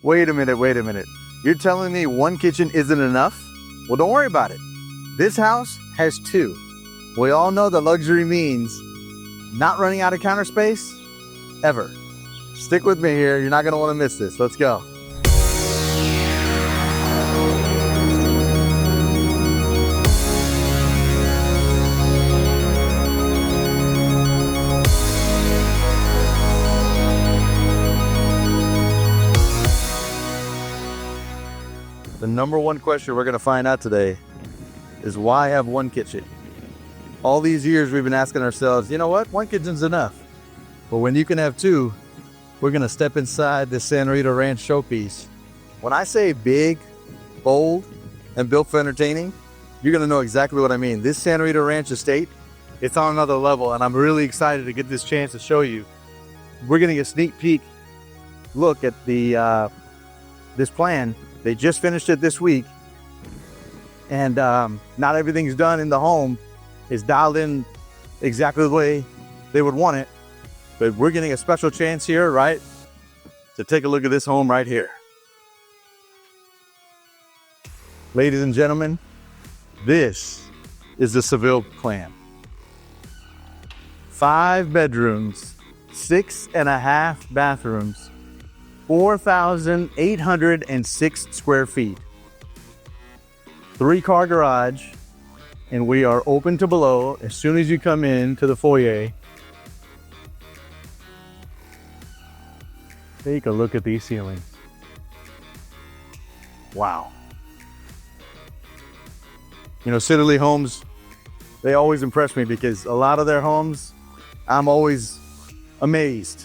Wait a minute, wait a minute. You're telling me one kitchen isn't enough? Well, don't worry about it. This house has two. We all know that luxury means not running out of counter space ever. Stick with me here. You're not going to want to miss this. Let's go. The number one question we're going to find out today is why have one kitchen? All these years we've been asking ourselves, you know what? One kitchen's enough. But when you can have two, we're going to step inside this Santa Rita Ranch showpiece. When I say big, bold, and built for entertaining, you're going to know exactly what I mean. This Santa Rita Ranch estate, it's on another level, and I'm really excited to get this chance to show you. We're getting a sneak peek look at the this plan. They just finished it this week, and not everything's done in the home is dialed in exactly the way they would want it, but we're getting a special chance here, right, to take a look at this home right here. Ladies and gentlemen, this is the Seville Plan. 5 bedrooms, 6.5 bathrooms, 4,806 square feet, 3-car garage, and we are open to below as soon as you come in to the foyer. Take a look at these ceilings. Wow. You know, Sitterle homes, they always impress me because a lot of their homes, I'm always amazed.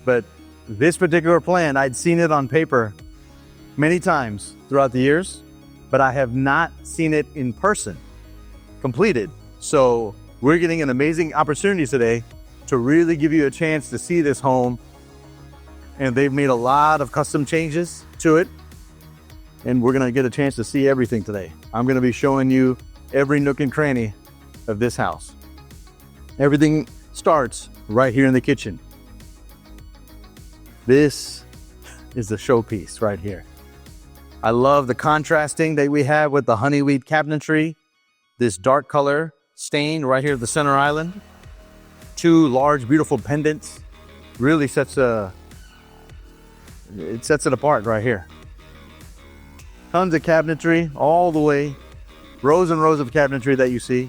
But this particular plan, I'd seen it on paper many times throughout the years, but I have not seen it in person completed. So we're getting an amazing opportunity today to really give you a chance to see this home. And they've made a lot of custom changes to it. And we're gonna get a chance to see everything today. I'm gonna be showing you every nook and cranny of this house. Everything starts right here in the kitchen. This is the showpiece right here. I love the contrasting that we have with the honeyweed cabinetry. This dark color stain right here at the center island. 2 large, beautiful pendants. Really sets it apart right here. Tons of cabinetry all the way. Rows and rows of cabinetry that you see.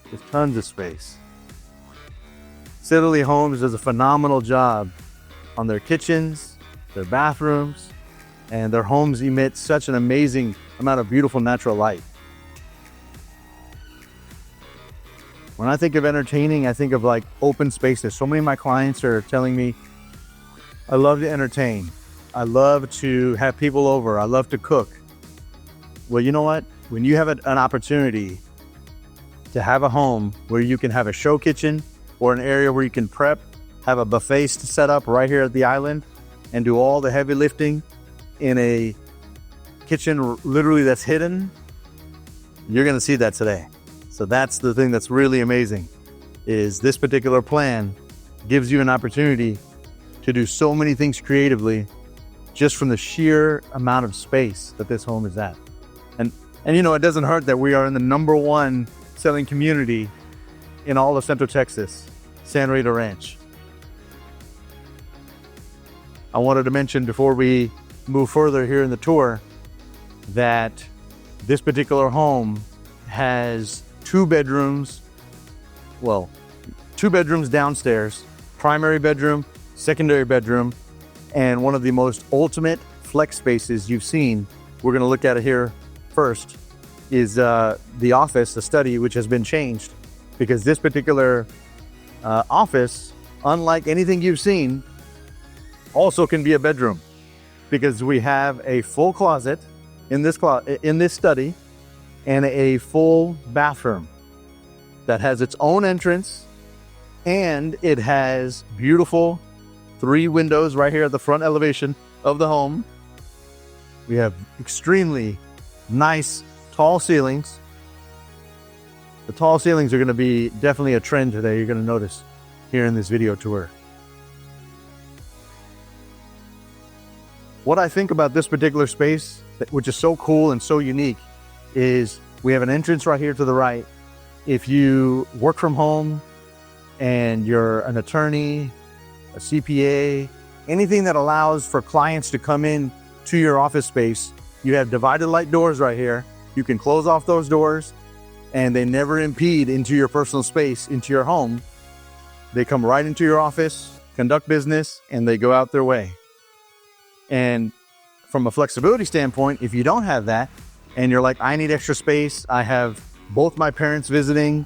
There's tons of space. Sitterle Homes does a phenomenal job on their kitchens, their bathrooms, and their homes emit such an amazing amount of beautiful natural light. When I think of entertaining, I think of like open spaces. So many of my clients are telling me, I love to entertain. I love to have people over. I love to cook. Well, you know what? When you have an opportunity to have a home where you can have a show kitchen or an area where you can prep, have a buffet set up right here at the island, and do all the heavy lifting in a kitchen literally that's hidden, you're gonna see that today. So that's the thing that's really amazing, is this particular plan gives you an opportunity to do so many things creatively just from the sheer amount of space that this home is at. And you know, it doesn't hurt that we are in the #1 selling community in all of Central Texas, Santa Rita Ranch. I wanted to mention before we move further here in the tour that this particular home has 2 bedrooms, well, 2 bedrooms downstairs, primary bedroom, secondary bedroom, and one of the most ultimate flex spaces you've seen. We're gonna look at it here first, is the office, the study, which has been changed because this particular office, unlike anything you've seen, also can be a bedroom because we have a full closet in this study and a full bathroom that has its own entrance, and it has beautiful 3 windows right here at the front elevation of the home. We have extremely nice tall ceilings. The tall ceilings are going to be definitely a trend today. You're going to notice here in this video tour. What I think about this particular space, which is so cool and so unique, is we have an entrance right here to the right. If you work from home and you're an attorney, a CPA, anything that allows for clients to come in to your office space, you have divided light doors right here. You can close off those doors and they never impede into your personal space, into your home. They come right into your office, conduct business, and they go out their way. And from a flexibility standpoint, if you don't have that and you're like, I need extra space, I have both my parents visiting,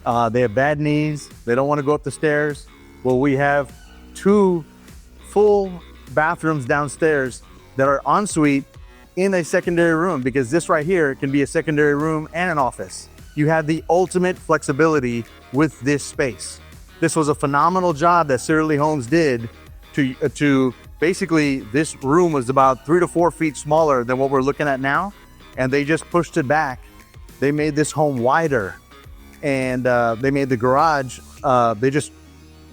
they have bad knees, they don't want to go up the stairs. Well, we have 2 full bathrooms downstairs that are ensuite in a secondary room, because this right here can be a secondary room and an office. You have the ultimate flexibility with this space. This was a phenomenal job that Sitterle Homes did to basically, this room was about 3 to 4 feet smaller than what we're looking at now, and they just pushed it back. They made this home wider, and they made the garage.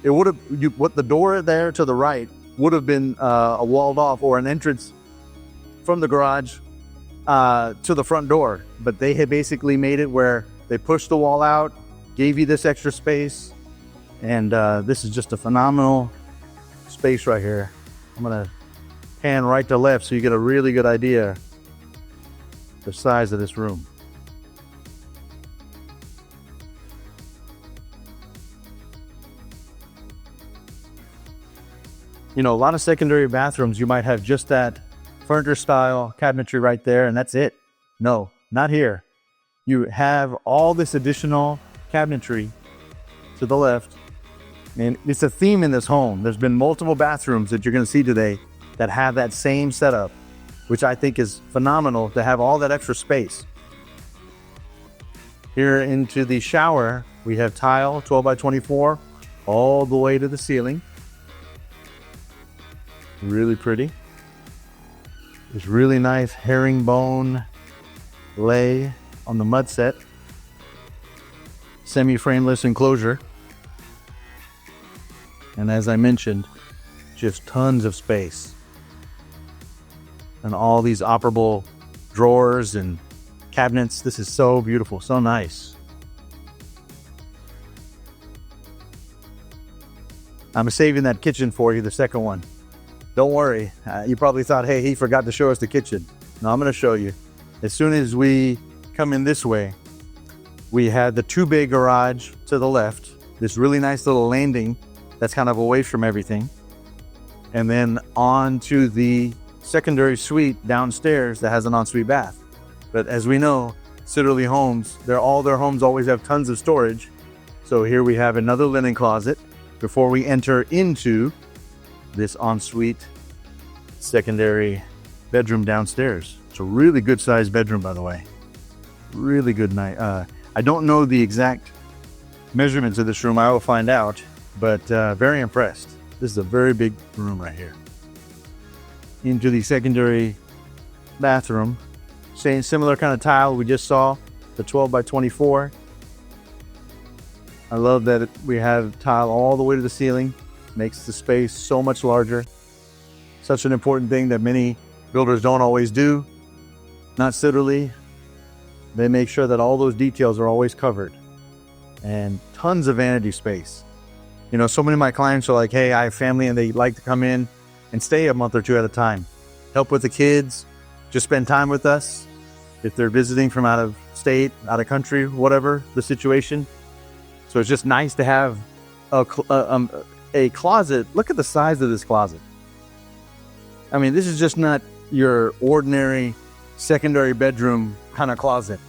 It would have, what the door there to the right would have been a walled off or an entrance from the garage to the front door, but they had basically made it where they pushed the wall out, gave you this extra space, and this is just a phenomenal space right here. I'm gonna pan right to left so you get a really good idea the size of this room. You know, a lot of secondary bathrooms, you might have just that furniture style cabinetry right there, and that's it. No, not here. You have all this additional cabinetry to the left, and it's a theme in this home. There's been multiple bathrooms that you're going to see today that have that same setup, which I think is phenomenal to have all that extra space. Here into the shower, we have tile 12 by 24 all the way to the ceiling. Really pretty. This really nice herringbone lay on the mud set. Semi-frameless enclosure. And as I mentioned, just tons of space. And all these operable drawers and cabinets. This is so beautiful, so nice. I'm saving that kitchen for you, the second one. Don't worry. You probably thought, hey, he forgot to show us the kitchen. No, I'm going to show you. As soon as we come in this way, we had the 2-bay garage to the left, this really nice little landing that's kind of away from everything, and then on to the secondary suite downstairs that has an ensuite bath. But as we know, Sitterle Homes, all their homes always have tons of storage. So here we have another linen closet before we enter into this ensuite secondary bedroom downstairs. It's a really good sized bedroom, by the way. Really good night. I don't know the exact measurements of this room. I will find out, but very impressed. This is a very big room right here. Into the secondary bathroom. Same similar kind of tile we just saw, the 12 by 24. I love that we have tile all the way to the ceiling. Makes the space so much larger. Such an important thing that many builders don't always do. Not Sitterle. They make sure that all those details are always covered. And tons of vanity space. You know, so many of my clients are like, hey, I have family and they like to come in and stay a month or two at a time. Help with the kids, just spend time with us. If they're visiting from out of state, out of country, whatever the situation. So it's just nice to have a closet. Look at the size of this closet. I mean, this is just not your ordinary secondary bedroom kind of closet.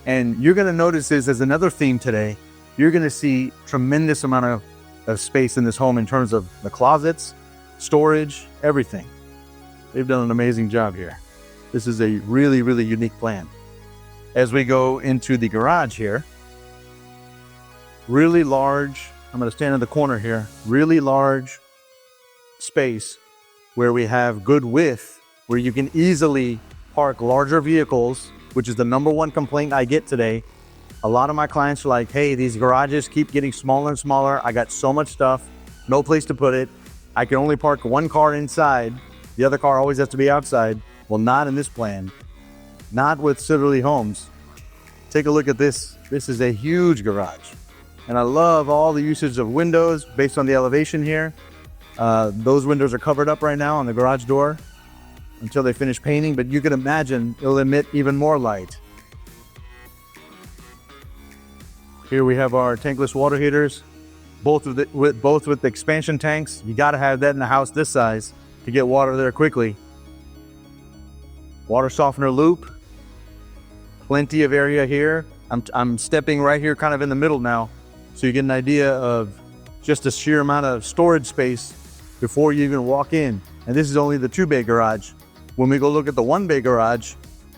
And you're going to notice this as another theme today. You're going to see tremendous amount of space in this home in terms of the closets, storage, everything. They've done an amazing job here. This is a really, really unique plan. As we go into the garage here, really large, I'm going to stand in the corner here, really large space where we have good width, where you can easily park larger vehicles, which is the number one complaint I get today. A lot of my clients are like, hey, these garages keep getting smaller and smaller. I got so much stuff, no place to put it. I can only park one car inside. The other car always has to be outside. Well, not in this plan. Not with Sitterle Homes. Take a look at this. This is a huge garage. And I love all the usage of windows based on the elevation here. Those windows are covered up right now on the garage door until they finish painting, but you can imagine it'll emit even more light. Here we have our tankless water heaters, both with expansion tanks. You got to have that in the house this size to get water there quickly. Water softener loop, plenty of area here. I'm stepping right here kind of in the middle now, so you get an idea of just a sheer amount of storage space before you even walk in. And this is only the 2-bay garage. When we go look at the 1-bay garage,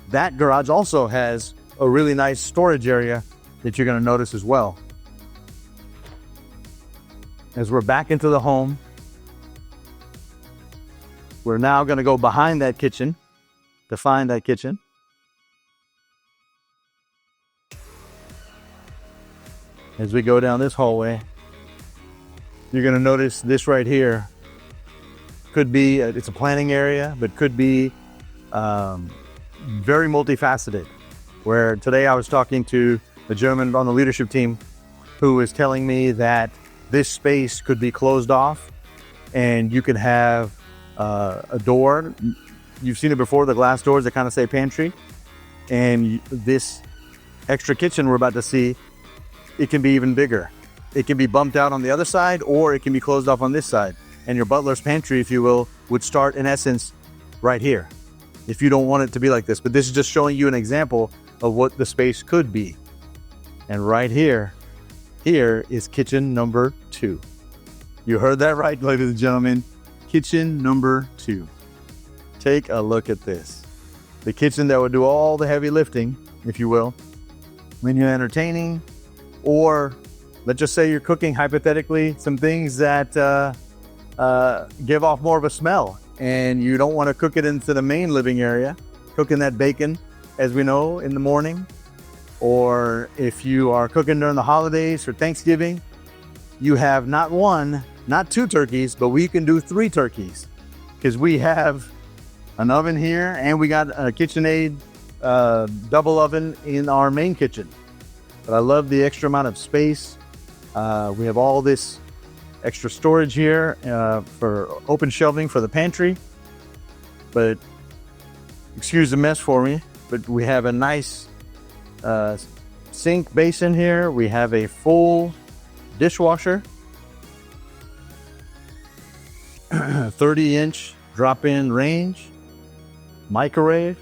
that garage also has a really nice storage area that you're going to notice as well. As we're back into the home, we're now going to go behind that kitchen to find that kitchen. As we go down this hallway, you're going to notice this right here. Could be, it's a planning area, but could be very multifaceted. Where today I was talking to a gentleman on the leadership team who was telling me that this space could be closed off and you could have a door. You've seen it before, the glass doors that kind of say pantry. And this extra kitchen we're about to see, it can be even bigger. It can be bumped out on the other side, or it can be closed off on this side. And your butler's pantry, if you will, would start in essence right here, if you don't want it to be like this. But this is just showing you an example of what the space could be. And right here is kitchen number 2. You heard that right, ladies and gentlemen. Kitchen number 2. Take a look at this. The kitchen that would do all the heavy lifting, if you will, when you're entertaining, or let's just say you're cooking, hypothetically, some things that give off more of a smell, and you don't want to cook it into the main living area, cooking that bacon, as we know, in the morning. Or if you are cooking during the holidays for Thanksgiving, you have not 1, not 2 turkeys, but we can do 3 turkeys, because we have an oven here and we got a KitchenAid double oven in our main kitchen. But I love the extra amount of space. We have all this extra storage here for open shelving for the pantry. But excuse the mess for me, but we have a nice sink basin here. We have a full dishwasher, 30-inch drop-in range, microwave.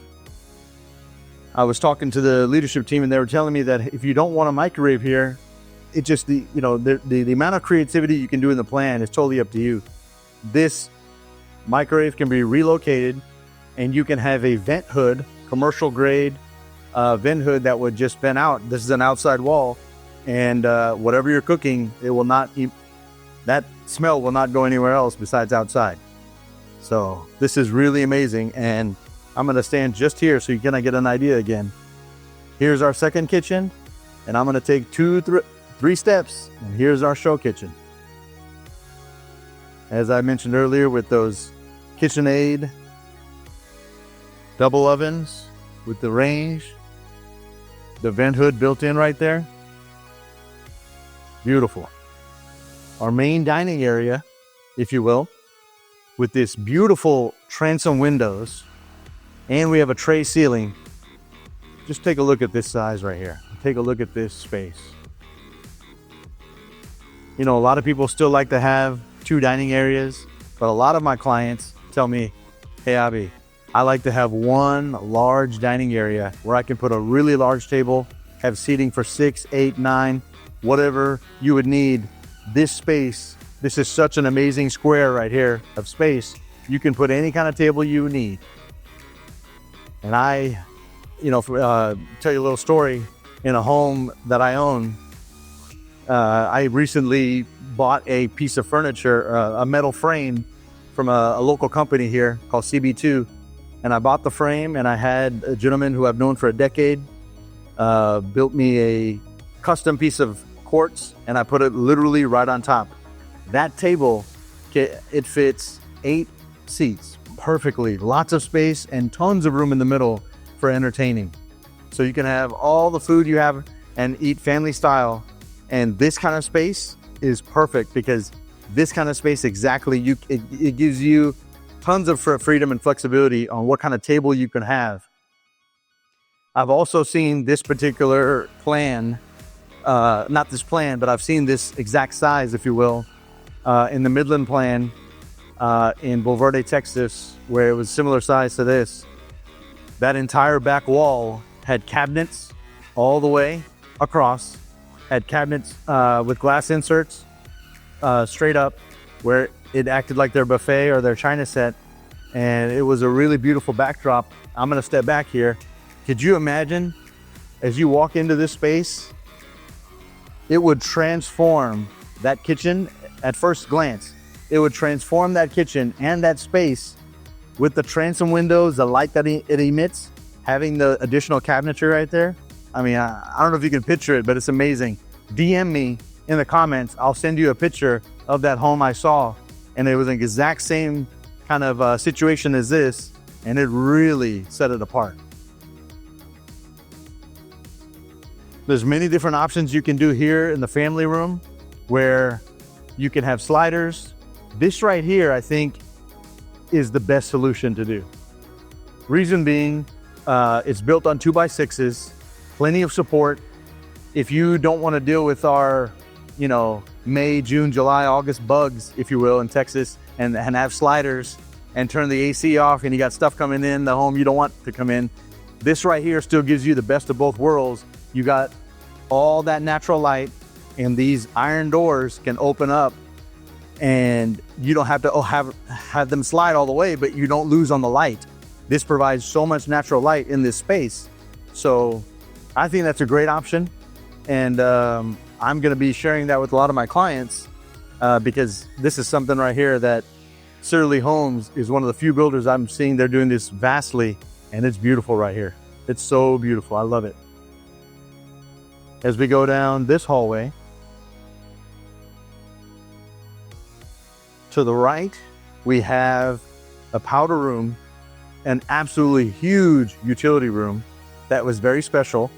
I was talking to the leadership team and they were telling me that if you don't want a microwave here, it just, the amount of creativity you can do in the plan is totally up to you. This microwave can be relocated and you can have a vent hood, commercial grade vent hood that would just vent out. This is an outside wall, and whatever you're cooking, it will not, that smell will not go anywhere else besides outside. So this is really amazing, and I'm going to stand just here so you can get an idea again. Here's our second kitchen, and I'm going to take 3 steps, and here's our show kitchen. As I mentioned earlier, with those KitchenAid double ovens with the range, the vent hood built in right there. Beautiful. Our main dining area, if you will, with this beautiful transom windows, and we have a tray ceiling. Just take a look at this size right here. Take a look at this space. You know, a lot of people still like to have 2 dining areas, but a lot of my clients tell me, hey, Abbi, I like to have 1 large dining area where I can put a really large table, have seating for 6, 8, 9, whatever you would need. This space, this is such an amazing square right here of space. You can put any kind of table you need. And I, tell you a little story. In a home that I own, I recently bought a piece of furniture, a metal frame from a local company here called CB2. And I bought the frame, and I had a gentleman who I've known for a decade built me a custom piece of quartz, and I put it literally right on top. That table, it fits 8 seats, perfectly. Lots of space and tons of room in the middle for entertaining. So you can have all the food you have and eat family style. And this kind of space is perfect because this kind of space exactly, it gives you tons of freedom and flexibility on what kind of table you can have. I've also seen this particular plan, not this plan, but I've seen this exact size, if you will, in the Midland plan in Bulverde, Texas, where it was similar size to this. That entire back wall had cabinets all the way across, had cabinets with glass inserts straight up, where it acted like their buffet or their china set. And it was a really beautiful backdrop. I'm gonna step back here. Could you imagine, as you walk into this space, it would transform that kitchen at first glance. It would transform that kitchen and that space with the transom windows, the light that it emits, having the additional cabinetry right there. I mean, I don't know if you can picture it, but it's amazing. DM me in the comments. I'll send you a picture of that home I saw. And it was an exact same kind of situation as this. And it really set it apart. There's many different options you can do here in the family room where you can have sliders. This right here, I think, is the best solution to do. Reason being, it's built on 2x6s, plenty of support. If you don't want to deal with our, May, June, July, August bugs, if you will, in Texas, and have sliders and turn the AC off and you got stuff coming in the home you don't want to come in, this right here still gives you the best of both worlds. You got all that natural light, and these iron doors can open up, and you don't have to have them slide all the way, but you don't lose on the light. This provides so much natural light in this space. So I think that's a great option. And I'm gonna be sharing that with a lot of my clients because this is something right here that Sitterle Homes is one of the few builders I'm seeing they're doing this vastly, and it's beautiful right here. It's so beautiful, I love it. As we go down this hallway, to the right, we have a powder room, an absolutely huge utility room that was very special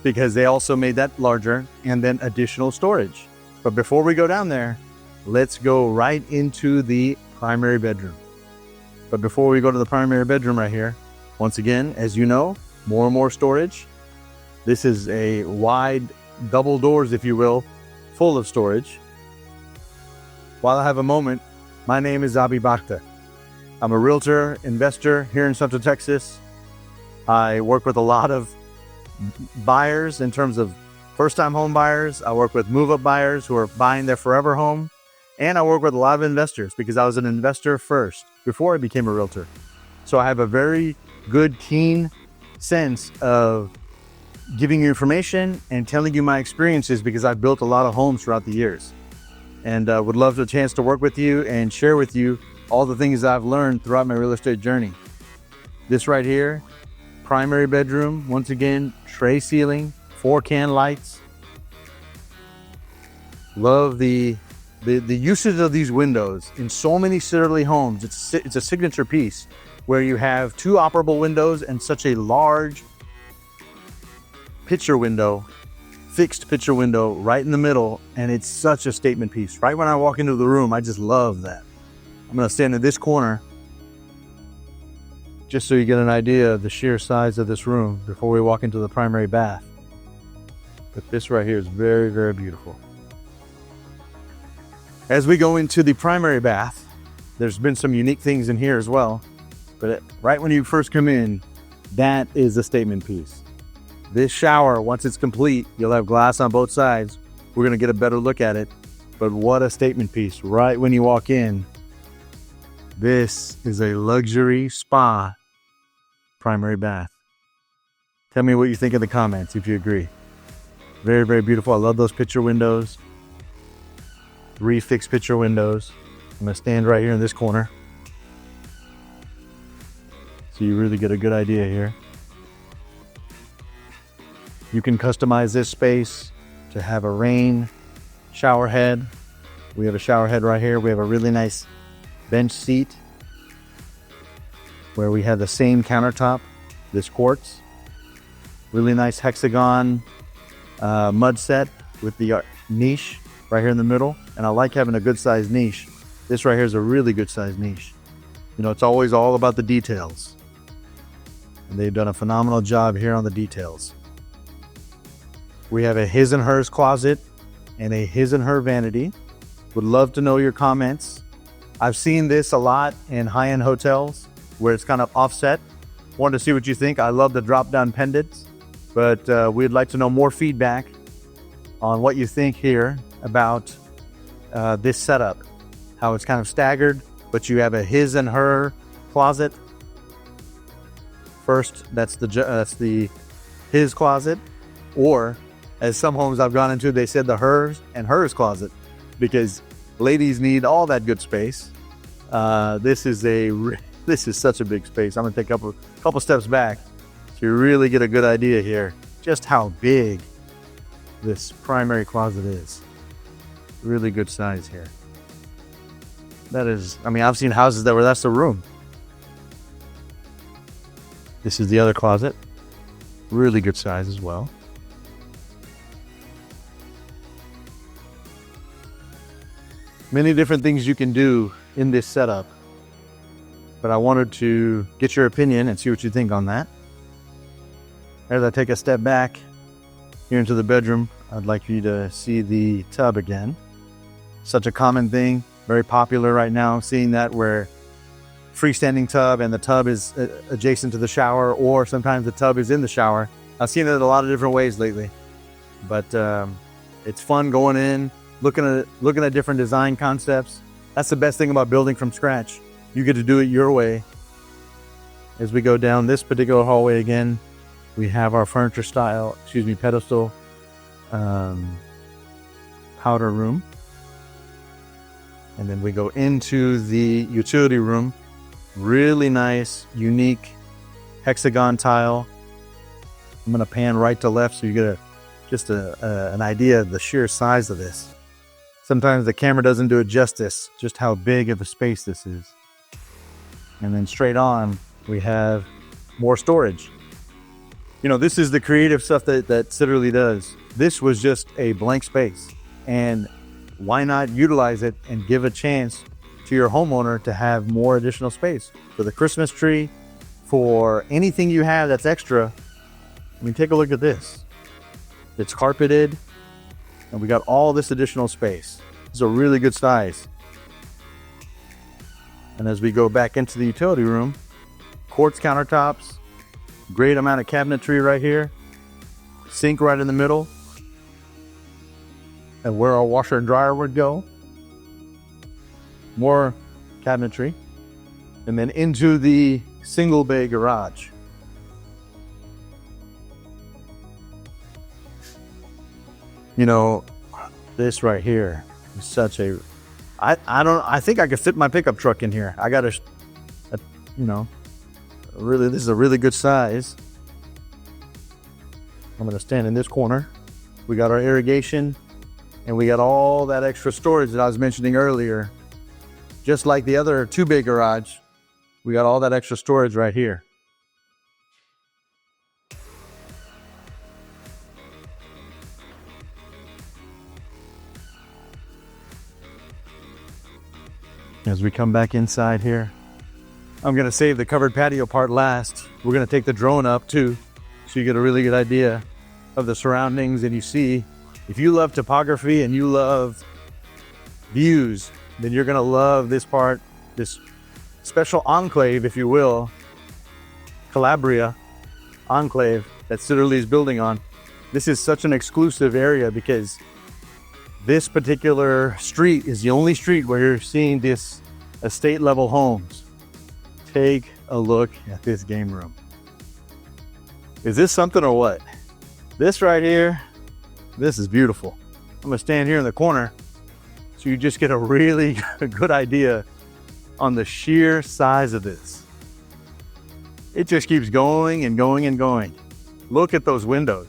because they also made that larger, and then additional storage. But before we go down there, let's go right into the primary bedroom. But before we go to the primary bedroom right here, once again, as you know, more and more storage. This is a wide double doors, if you will, full of storage. While I have a moment, my name is Abbi Bhakta. I'm a realtor, investor here in Central Texas. I work with a lot of buyers in terms of first-time home buyers. I work with move-up buyers who are buying their forever home. And I work with a lot of investors because I was an investor first before I became a realtor. So I have a very good, keen sense of giving you information and telling you my experiences because I've built a lot of homes throughout the years. And would love the chance to work with you and share with you all the things I've learned throughout my real estate journey. This right here, primary bedroom, once again, tray ceiling, 4-can lights. Love the usage of these windows in so many Sitterle homes. It's a signature piece where you have 2 operable windows and such a large picture window, fixed picture window right in the middle, and it's such a statement piece. Right when I walk into the room, I just love that. I'm gonna stand in this corner just so you get an idea of the sheer size of this room before we walk into the primary bath. But this right here is very, very beautiful. As we go into the primary bath, there's been some unique things in here as well. But right when you first come in, that is a statement piece. This shower, once it's complete, you'll have glass on both sides. We're gonna get a better look at it. But what a statement piece right when you walk in. This is a luxury spa primary bath. Tell me what you think in the comments if you agree. Very, very beautiful. I love those picture windows. 3 fixed picture windows. I'm gonna stand right here in this corner so you really get a good idea here. You can customize this space to have a rain shower head. We have a shower head right here. We have a really nice bench seat. where we have the same countertop, this quartz. Really nice hexagon mud set with the niche right here in the middle. And I like having a good sized niche. This right here is a really good sized niche. You know, it's always all about the details. And they've done a phenomenal job here on the details. We have a his and hers closet and a his and her vanity. Would love to know your comments. I've seen this a lot in high-end hotels where it's kind of offset. Wanted to see what you think. I love the drop-down pendants, but we'd like to know more feedback on what you think here about this setup. How it's kind of staggered, but you have a his and her closet. First, that's the his closet, or as some homes I've gone into, they said the hers and hers closet, because ladies need all that good space. This is such a big space. I'm gonna take a couple steps back so you really get a good idea here just how big this primary closet is. Really good size here. That is, I mean, I've seen houses where that's the room. This is the other closet. Really good size as well. Many different things you can do in this setup, but I wanted to get your opinion and see what you think on that. As I take a step back here into the bedroom, I'd like you to see the tub again. Such a common thing, very popular right now, seeing that where freestanding tub and the tub is adjacent to the shower, or sometimes the tub is in the shower. I've seen it a lot of different ways lately, but it's fun going in, looking at different design concepts. That's the best thing about building from scratch. You get to do it your way. As we go down this particular hallway again, we have our pedestal powder room. And then we go into the utility room. Really nice, unique hexagon tile. I'm gonna pan right to left so you get an idea of the sheer size of this. Sometimes the camera doesn't do it justice, just how big of a space this is. And then straight on, we have more storage. You know, this is the creative stuff that Sitterle does. This was just a blank space, and why not utilize it and give a chance to your homeowner to have more additional space for the Christmas tree, for anything you have that's extra. I mean, take a look at this. It's carpeted, and we got all this additional space. It's a really good size. And as we go back into the utility room, quartz countertops, great amount of cabinetry right here, sink right in the middle, and where our washer and dryer would go. More cabinetry, and then into the single bay garage. You know, this right here is such a, I think I could fit my pickup truck in here. I got this is a really good size. I'm gonna stand in this corner. We got our irrigation, and we got all that extra storage that I was mentioning earlier. Just like the other 2-bay garage, we got all that extra storage right here. As we come back inside here, I'm gonna save the covered patio part last. We're gonna take the drone up too, so you get a really good idea of the surroundings. And you see, if you love topography and you love views, then you're gonna love this part, this special enclave, if you will, Calabria enclave that Sitterle is building on. This is such an exclusive area because this particular street is the only street where you're seeing this estate level homes. Take a look at this game room. Is this something or what? This right here, this is beautiful. I'm gonna stand here in the corner so you just get a really good idea on the sheer size of this. It just keeps going and going and going. Look at those windows.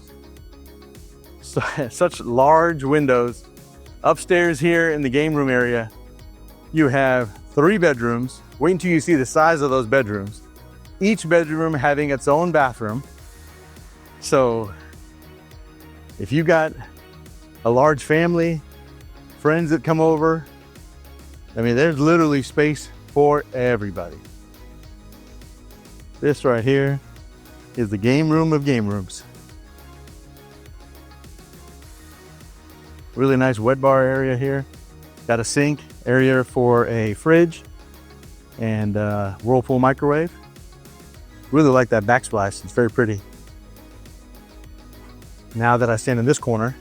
Such large windows. Upstairs here in the game room area, you have 3 bedrooms. Wait until you see the size of those bedrooms. each bedroom having its own bathroom. So if you got a large family, friends that come over, I mean, there's literally space for everybody. This right here is the game room of game rooms. Really nice wet bar area here. Got a sink area for a fridge and Whirlpool microwave. Really like that backsplash, it's very pretty. Now that I stand in this corner,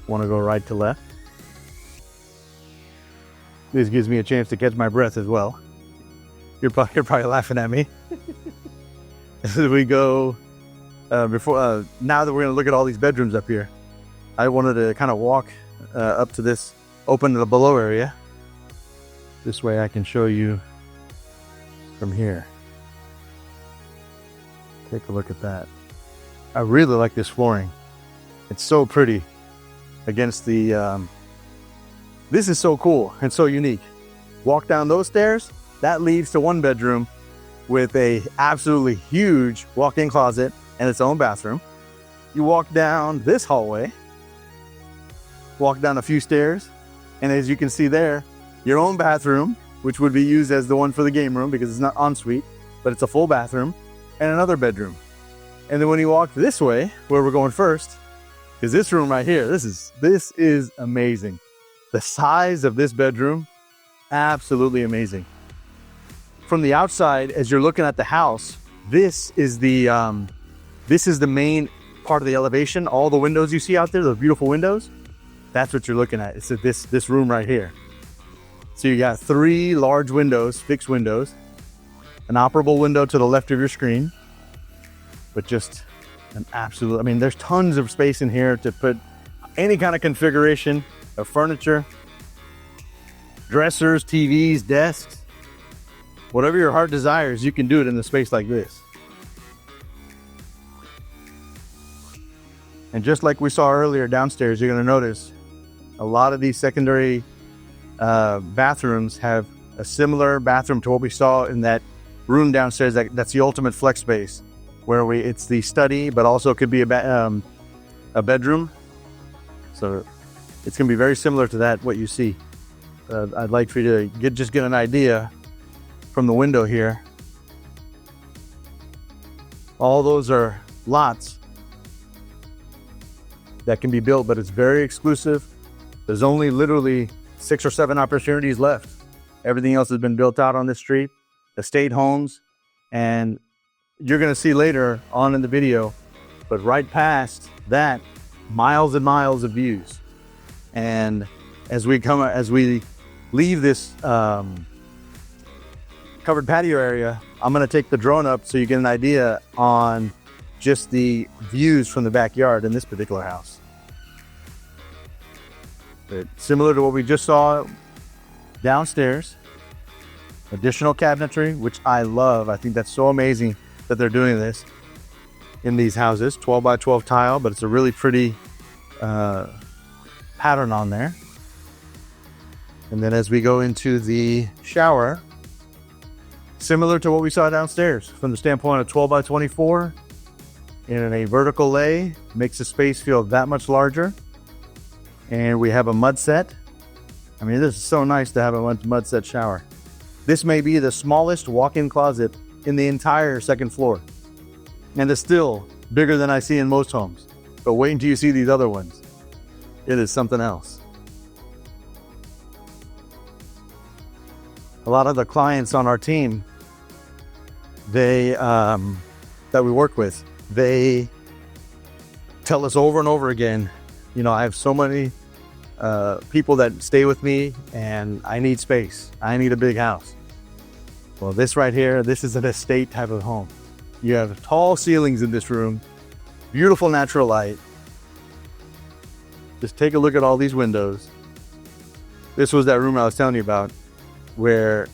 want to go right to left. This gives me a chance to catch my breath as well. You're probably laughing at me. As we go, now that we're going to look at all these bedrooms up here, I wanted to kind of walk up to this, open to the below area. This way I can show you from here. Take a look at that. I really like this flooring. It's so pretty against the, this is so cool and so unique. Walk down those stairs, that leads to one bedroom with a absolutely huge walk-in closet and its own bathroom. You walk down this hallway, walk down a few stairs, and as you can see there, your own bathroom, which would be used as the one for the game room because it's not ensuite, but it's a full bathroom, and another bedroom. And then when you walk this way, where we're going first, is this room right here. This is amazing. The size of this bedroom, absolutely amazing. From the outside, as you're looking at the house, this is the main part of the elevation. All the windows you see out there, those beautiful windows, that's what you're looking at. It's this room right here. So you got 3 large windows, fixed windows, an operable window to the left of your screen, but just an absolute, I mean, there's tons of space in here to put any kind of configuration of furniture, dressers, TVs, desks, whatever your heart desires, you can do it in a space like this. And just like we saw earlier downstairs, you're going to notice a lot of these secondary bathrooms have a similar bathroom to what we saw in that room downstairs. That's the ultimate flex space, where it's the study, but also could be a bedroom. So it's going to be very similar to that, what you see. I'd like for you to just get an idea from the window here. All those are lots that can be built, but it's very exclusive. There's only literally 6 or 7 opportunities left. Everything else has been built out on this street, estate homes, and you're going to see later on in the video, but right past that, miles and miles of views. And as we leave this covered patio area, I'm going to take the drone up so you get an idea on just the views from the backyard in this particular house. But similar to what we just saw downstairs, additional cabinetry, which I love. I think that's so amazing that they're doing this in these houses. 12 by 12 tile, but it's a really pretty pattern on there. And then as we go into the shower, similar to what we saw downstairs, from the standpoint of 12 by 24 in a vertical lay, makes the space feel that much larger. And we have a mud set. I mean, this is so nice to have a mud set shower. This may be the smallest walk-in closet in the entire second floor. And it's still bigger than I see in most homes. But wait until you see these other ones. It is something else. A lot of the clients on our team, that we work with, they tell us over and over again, you know, I have so many people that stay with me and I need space. I need a big house. Well, this right here, this is an estate type of home. You have tall ceilings in this room, beautiful natural light. Just take a look at all these windows. This was that room I was telling you about, where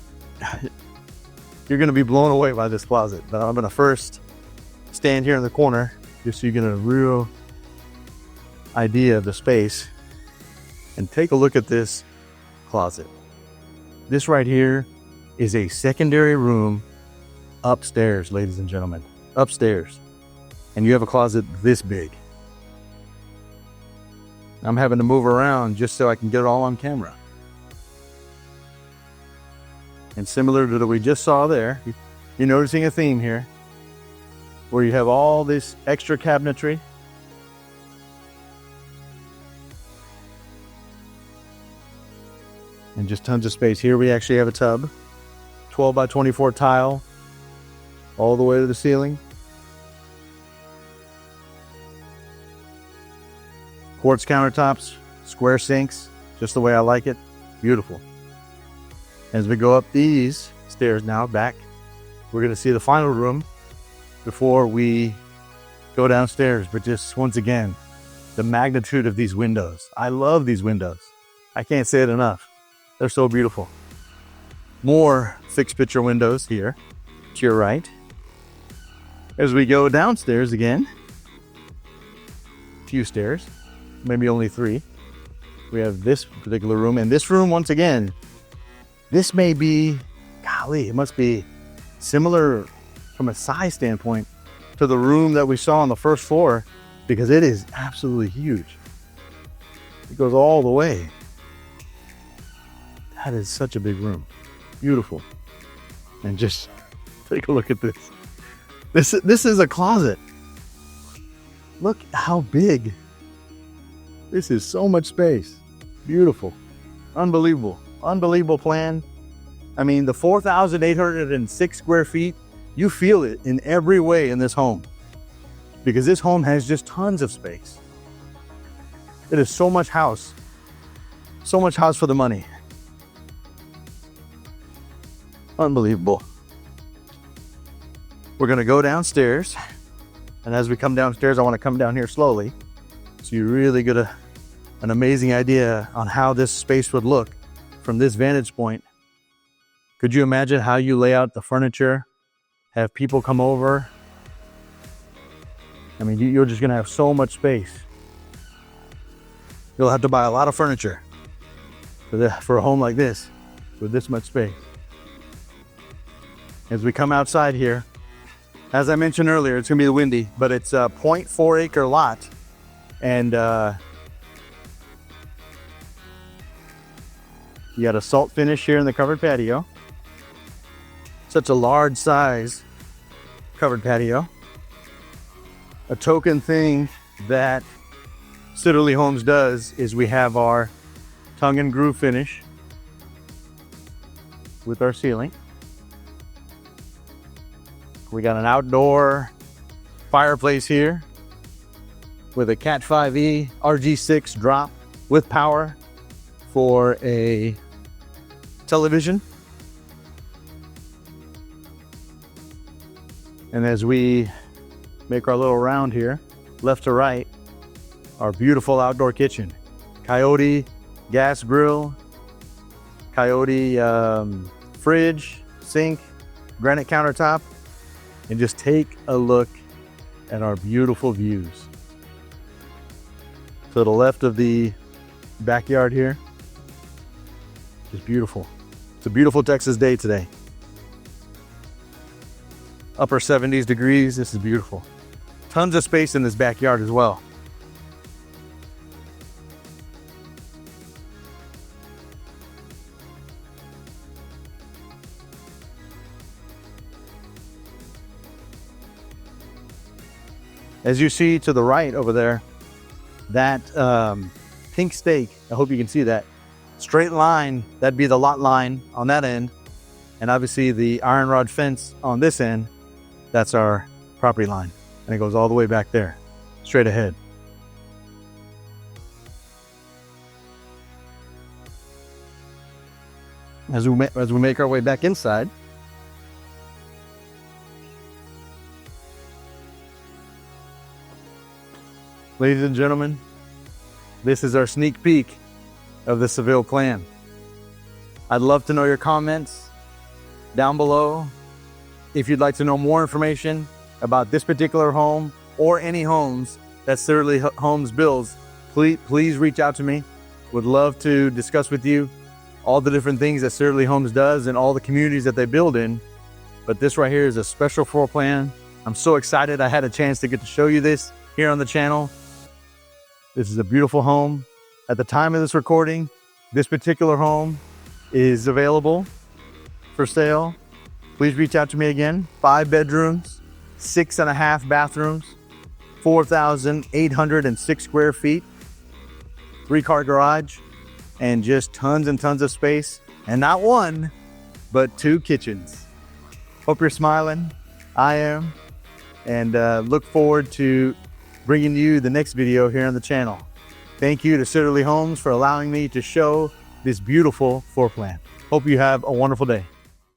you're going to be blown away by this closet. But I'm going to first stand here in the corner just so you get a real idea of the space. And take a look at this closet. This right here is a secondary room upstairs, ladies and gentlemen, upstairs. And you have a closet this big. I'm having to move around just so I can get it all on camera. And similar to what we just saw there, you're noticing a theme here where you have all this extra cabinetry. And just tons of space. Here we actually have a tub, 12 by 24 tile, all the way to the ceiling. Quartz countertops, square sinks, just the way I like it. Beautiful. As we go up these stairs now, back, we're going to see the final room before we go downstairs. But just once again, the magnitude of these windows. I love these windows. I can't say it enough. They're so beautiful. More fixed picture windows here to your right. As we go downstairs again, a few stairs, maybe only 3. We have this particular room, and this room, once again, this may be, golly, it must be similar from a size standpoint to the room that we saw on the first floor, because it is absolutely huge. It goes all the way. That is such a big room. Beautiful. And just take a look at this. This is a closet. Look how big. This is so much space. Beautiful. Unbelievable. Unbelievable plan. I mean, the 4,806 square feet, you feel it in every way in this home, because this home has just tons of space. It is so much house. So much house for the money. Unbelievable. We're going to go downstairs, and as we come downstairs, I want to come down here slowly so you really get an amazing idea on how this space would look from this vantage point. Could you imagine how you lay out the furniture, have people come over? I mean, you're just going to have so much space. You'll have to buy a lot of furniture for a home like this with this much space. As we come outside here, as I mentioned earlier, it's going to be windy, but it's a 0.4 acre lot. And you got a salt finish here in the covered patio. Such a large size covered patio. A token thing that Sitterle Homes does is we have our tongue and groove finish with our ceiling. We got an outdoor fireplace here with a Cat 5e RG6 drop with power for a television. And as we make our little round here, left to right, our beautiful outdoor kitchen. Coyote gas grill, Coyote fridge, sink, granite countertop. And just take a look at our beautiful views. To the left of the backyard here, it's beautiful. It's a beautiful Texas day today. Upper 70s degrees, this is beautiful. Tons of space in this backyard as well. As you see to the right over there, that pink stake, I hope you can see that. Straight line, that'd be the lot line on that end. And obviously the iron rod fence on this end, that's our property line. And it goes all the way back there, straight ahead. As we make our way back inside, ladies and gentlemen, this is our sneak peek of the Seville Plan. I'd love to know your comments down below. If you'd like to know more information about this particular home or any homes that Sitterle Homes builds, please reach out to me. Would love to discuss with you all the different things that Sitterle Homes does and all the communities that they build in. but this right here is a special floor plan. I'm so excited I had a chance to get to show you this here on the channel. This is a beautiful home. At the time of this recording, this particular home is available for sale. Please reach out to me again. 5 bedrooms, 6.5 bathrooms, 4,806 square feet, 3-car garage, and just tons and tons of space. And not one, but 2 kitchens. Hope you're smiling. I am. And look forward to bringing you the next video here on the channel. Thank you to Sitterle Homes for allowing me to show this beautiful floor plan. Hope you have a wonderful day.